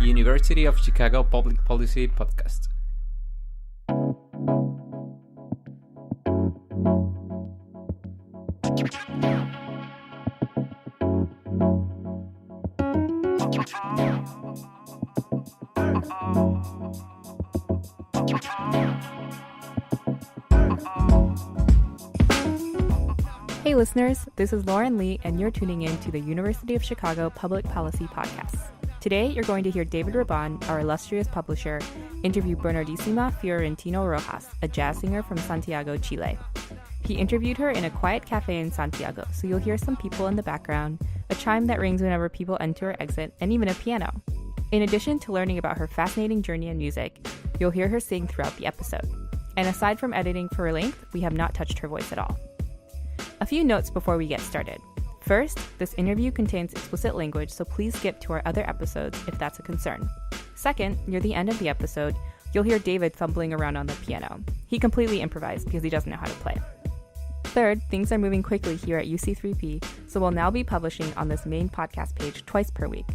University of Chicago Public Policy podcast. Hey listeners, this is Lauren Lee and you're tuning in to the University of Chicago Public Policy Podcast. Today you're going to hear David Raban, our illustrious publisher, interview Bernardisima Fiorentino Rojas, a jazz singer from Santiago, Chile. He interviewed her in a quiet cafe in Santiago, so you'll hear some people in the background, a chime that rings whenever people enter or exit, and even a piano. In addition to learning about her fascinating journey in music, you'll hear her sing throughout the episode. And aside from editing for her length, we have not touched her voice at all. A few notes before we get started. First, this interview contains explicit language, so please skip to our other episodes if that's a concern. Second, near the end of the episode, you'll hear David fumbling around on the piano. He completely improvised because he doesn't know how to play. Third, things are moving quickly here at UC3P, so we'll now be publishing on this main podcast page twice per week.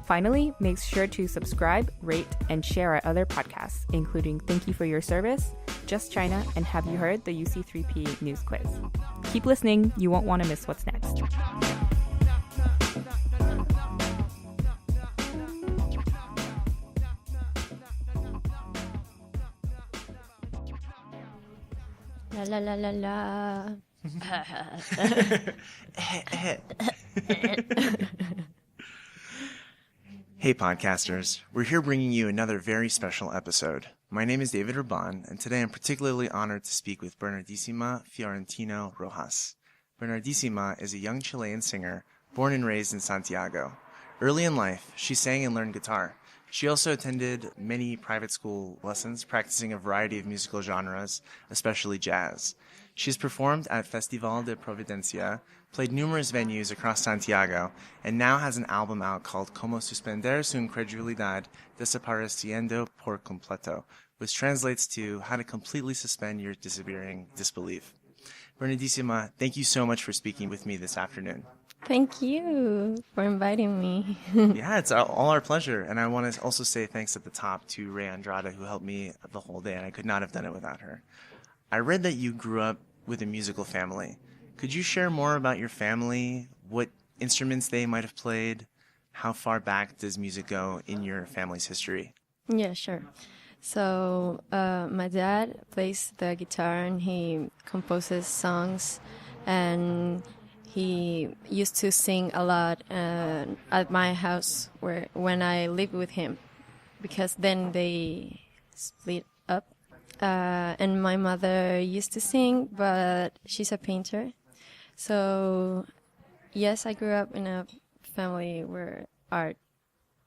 Finally, make sure to subscribe, rate, and share our other podcasts, including Thank You for Your Service, Just China, and Have You Heard, the UC3P News Quiz. Keep listening, you won't want to miss what's next. La la la la la. Hey podcasters, we're here bringing you another very special episode. My name is David Raban, and today I'm particularly honored to speak with Bernardisima Fiorentino Rojas. Bernardisima is a young Chilean singer born and raised in Santiago. Early in life, she sang and learned guitar. She also attended many private school lessons, practicing a variety of musical genres, especially jazz. She has performed at Festival de Providencia, played numerous venues across Santiago, and now has an album out called Como Suspender Su Incredulidad Desapareciendo por Completo, which translates to How to Completely Suspend Your Disappearing Disbelief. Bernardisima, thank you so much for speaking with me this afternoon. Thank you for inviting me. Yeah, it's all our pleasure. And I want to also say thanks at the top to Ray Andrada, who helped me the whole day, and I could not have done it without her. I read that you grew up with a musical family. Could you share more about your family, what instruments they might have played? How far back does music go in your family's history? Yeah, sure. So my dad plays the guitar and he composes songs, and he used to sing a lot at my house when I lived with him, because then they split up. And my mother used to sing, but she's a painter. So, yes, I grew up in a family where art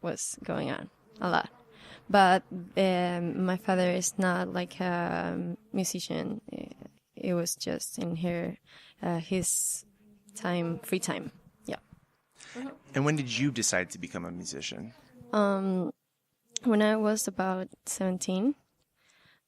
was going on a lot. But my father is not like a musician. It was just in his time, free time. Yeah. And when did you decide to become a musician? When I was about 17.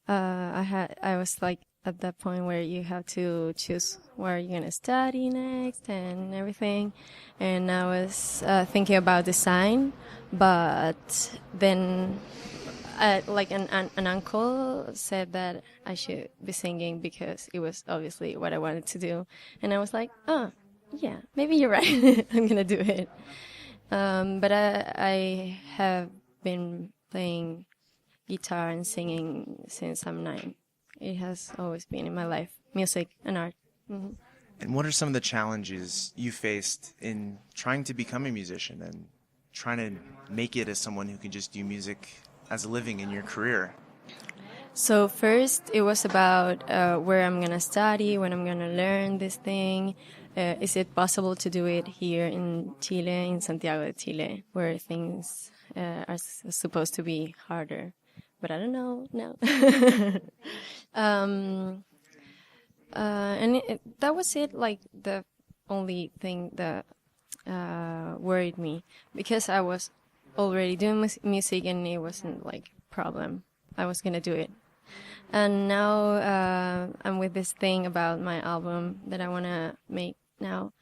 I was like at that point where you have to choose where you're gonna study next and everything, and I was thinking about design, but then like an uncle said that I should be singing because it was obviously what I wanted to do, and I was like, oh yeah, maybe you're right. I'm gonna do it. But I have been playing guitar and singing since I'm 9. It has always been in my life, music and art. Mm-hmm. And what are some of the challenges you faced in trying to become a musician and trying to make it as someone who can just do music as a living in your career? So first, it was about where I'm going to study, when I'm going to learn this thing. Is it possible to do it here in Chile, in Santiago de Chile, where things are supposed to be harder? But I don't know, no. And that was it, like the only thing that worried me, because I was already doing music and it wasn't like a problem. I was going to do it. And now I'm with this thing about my album that I want to make now,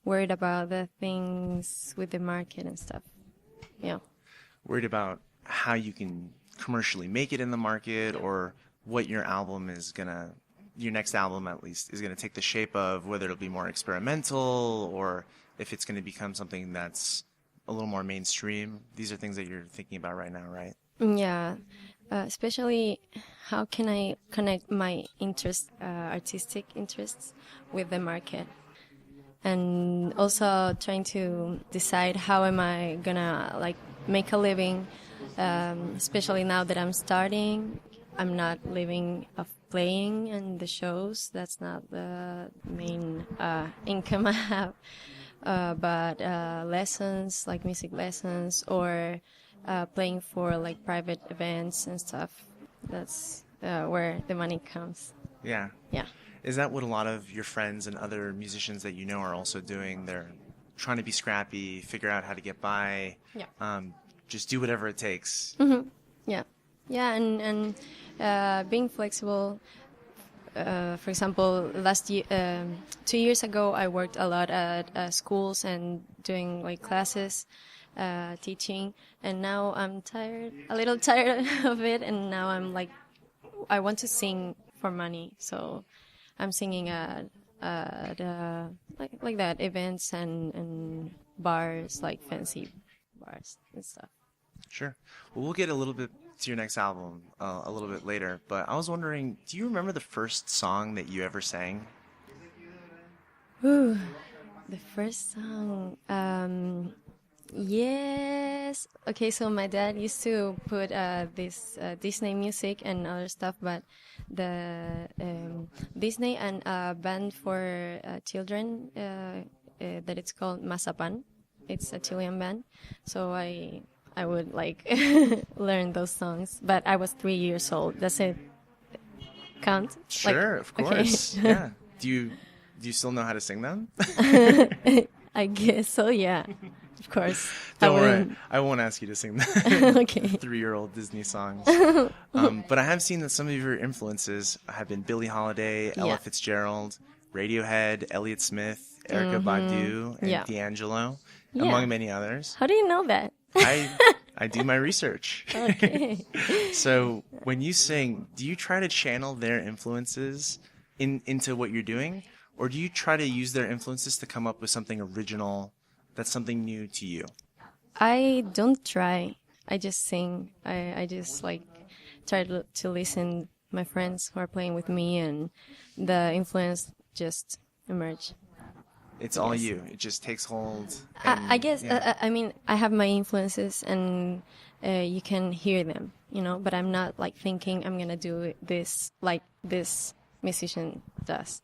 worried about the things with the market and stuff. Yeah. worried about how you can commercially make it in the market, or what your next album at least, is going to take the shape of, whether it'll be more experimental or if it's going to become something that's a little more mainstream? These are things that you're thinking about right now, right? Yeah, especially how can I connect my artistic interests with the market, and also trying to decide how am I gonna like make a living, especially now that I'm starting. I'm not living of playing and the shows. That's not the main income I have. But lessons, like music lessons, or playing for like private events and stuff. That's where the money comes. Yeah. Yeah. Is that what a lot of your friends and other musicians that you know are also doing? They're trying to be scrappy, figure out how to get by, just do whatever it takes. Mm-hmm. Yeah. Yeah, and being flexible. For example, last year, 2 years ago, I worked a lot at schools and doing like classes, teaching, and now I'm a little tired of it, and now I'm like, I want to sing for money, so I'm singing at like that, events and bars, like fancy bars and stuff. Sure. Well, we'll get a little bit to your next album a little bit later, but I was wondering, do you remember the first song that you ever sang? Ooh, the first song. Yes. Okay, so my dad used to put this Disney music and other stuff, but the Disney and a band for children that it's called Mazapan. It's a Chilean band, so I would like learn those songs, but I was 3 years old. Does it count? Sure, of course. Okay. Yeah. Do you still know how to sing them? I guess so. Yeah, of course. Don't worry, I won't ask you to sing the okay. 3-year-old Disney songs. But I have seen that some of your influences have been Billie Holiday, Ella Fitzgerald, Radiohead, Elliott Smith, Erykah Badu, and D'Angelo, among many others. How do you know that? I do my research. Okay. So when you sing, do you try to channel their influences into what you're doing? Or do you try to use their influences to come up with something original that's something new to you? I don't try. I just sing. I just like try to listen my friends who are playing with me, and the influence just emerge. It's all you. It just takes hold. I guess, I mean, I have my influences, and you can hear them, but I'm not like thinking I'm going to do this like this musician does,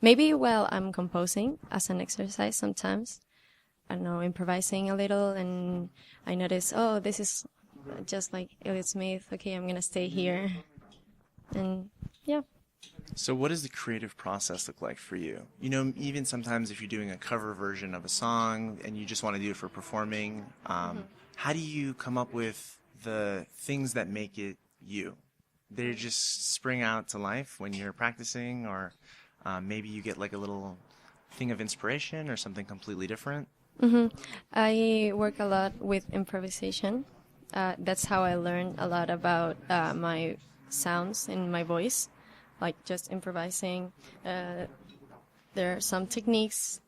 Maybe while I'm composing as an exercise sometimes, I don't know, improvising a little, and I notice, oh, this is just like Elliott Smith. Okay, I'm going to stay here. And yeah. So what does the creative process look like for you? Even sometimes if you're doing a cover version of a song and you just want to do it for performing, how do you come up with the things that make it you? They just spring out to life when you're practicing, or maybe you get like a little thing of inspiration or something completely different? Mm-hmm. I work a lot with improvisation. That's how I learn a lot about my sounds in my voice. Like just improvising. There are some techniques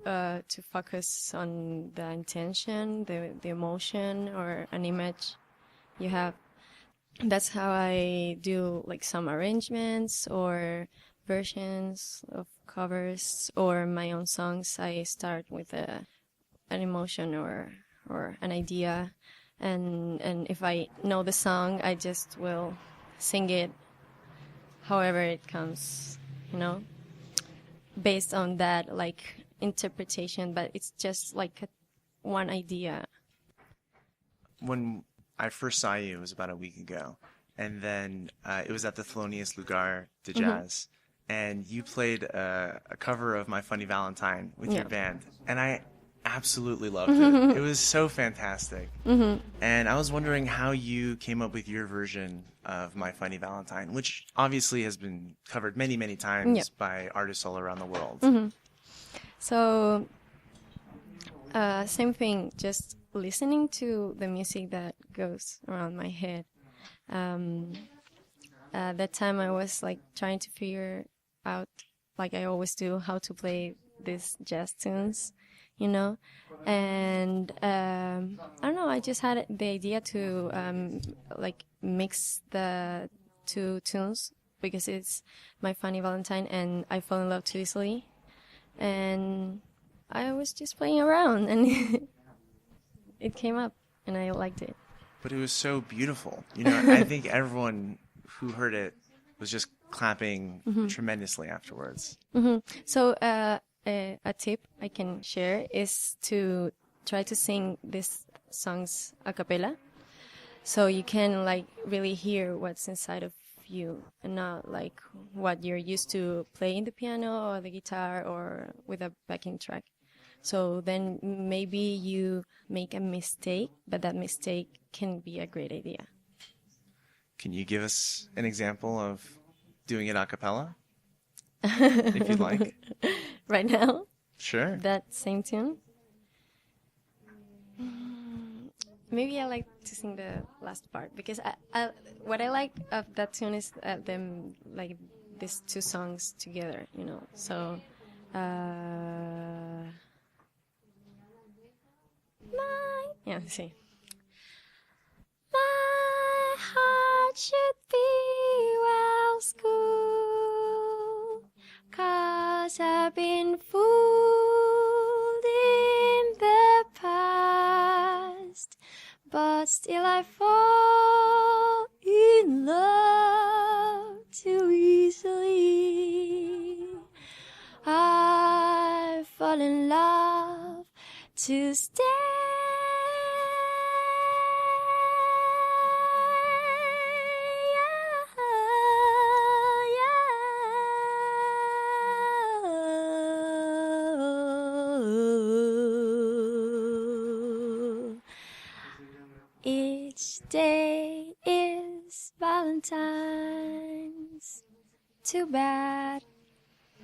to focus on the intention, the emotion, or an image you have. That's how I do like some arrangements or versions of covers or my own songs. I start with an emotion or an idea, and if I know the song, I just will sing it however it comes, based on that like interpretation, but it's just like one idea. When I first saw you, it was about a week ago, and then it was at the Thelonious Lugar de Jazz, and you played a cover of My Funny Valentine with your band, and I absolutely loved it. It was so fantastic. And I was wondering how you came up with your version of My Funny Valentine, which obviously has been covered many, many times by artists all around the world. So, same thing, just listening to the music that goes around my head. That time I was like trying to figure out, like I always do, how to play these jazz tunes, you know. And I don't know, I just had the idea to like mix the two tunes because it's my funny Valentine and I Fall in Love Too Easily. And I was just playing around and it came up and I liked it. But it was so beautiful. You know, I think everyone who heard it was just clapping tremendously afterwards. So a tip I can share is to try to sing these songs a cappella, so you can like really hear what's inside of you and not like what you're used to playing the piano or the guitar or with a backing track. So then maybe you make a mistake, but that mistake can be a great idea. Can you give us an example of doing it a cappella? If you'd like. Right now? Sure. That same tune? Maybe I like to sing the last part because what I like of that tune is them like these two songs together, you know. So see. My heart should be well schooled, 'cause I've been fooled in the past, but still I fall in love too easily. I fall in love to stay. Each day is Valentine's. Too bad.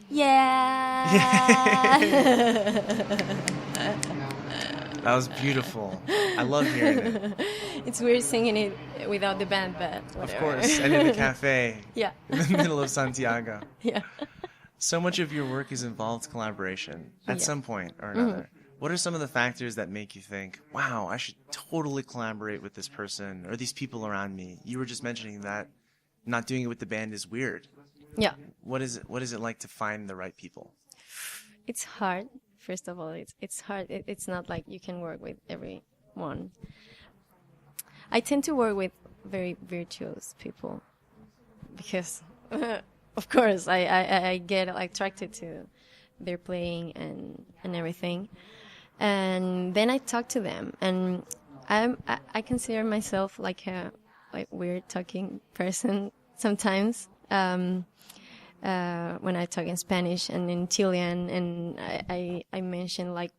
Yeah. That was beautiful. I love hearing it. It's weird singing it without the band, but whatever. Of course, and in the cafe. Yeah. In the middle of Santiago. Yeah. So much of your work has involved collaboration at some point or another. What are some of the factors that make you think, wow, I should totally collaborate with this person or these people around me? You were just mentioning that not doing it with the band is weird. Yeah. What is it like to find the right people? It's hard. First of all, it's hard. It's not like you can work with everyone. I tend to work with very virtuous people because, of course, I get attracted to their playing and everything. And then I talk to them, and I consider myself like a weird talking person sometimes. When I talk in Spanish and in Chilean, and I mention like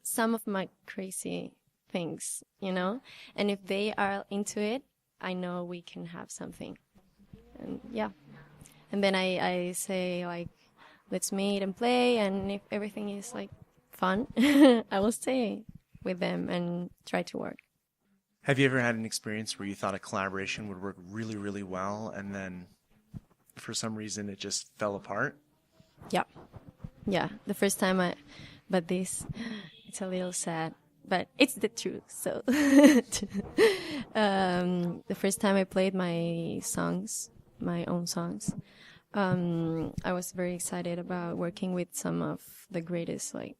some of my crazy things, you know. And if they are into it, I know we can have something. And yeah, and then I say like, let's meet and play, and if everything is like fun, I will stay with them and try to work. Have you ever had an experience where you thought a collaboration would work really, really well, and then for some reason it just fell apart? Yeah. The first time it's a little sad, but it's the truth. So the first time I played my own songs, I was very excited about working with some of the greatest like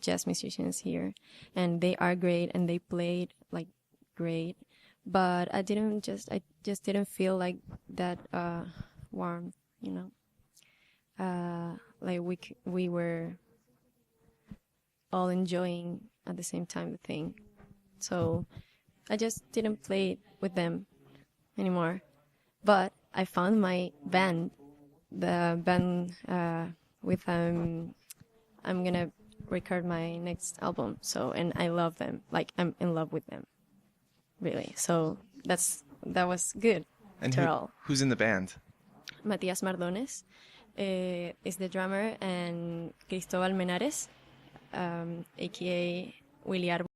jazz musicians here, and they are great and they played like great, but I just didn't feel like that warm, you know. Like we were all enjoying at the same time the thing, so I just didn't play with them anymore. But I found my band. The band with I'm gonna record my next album. So, and I love them. Like I'm in love with them, really. So that was good. And who's in the band? Matías Mardones is the drummer, and Cristóbal Menares, aka Willy Árbol,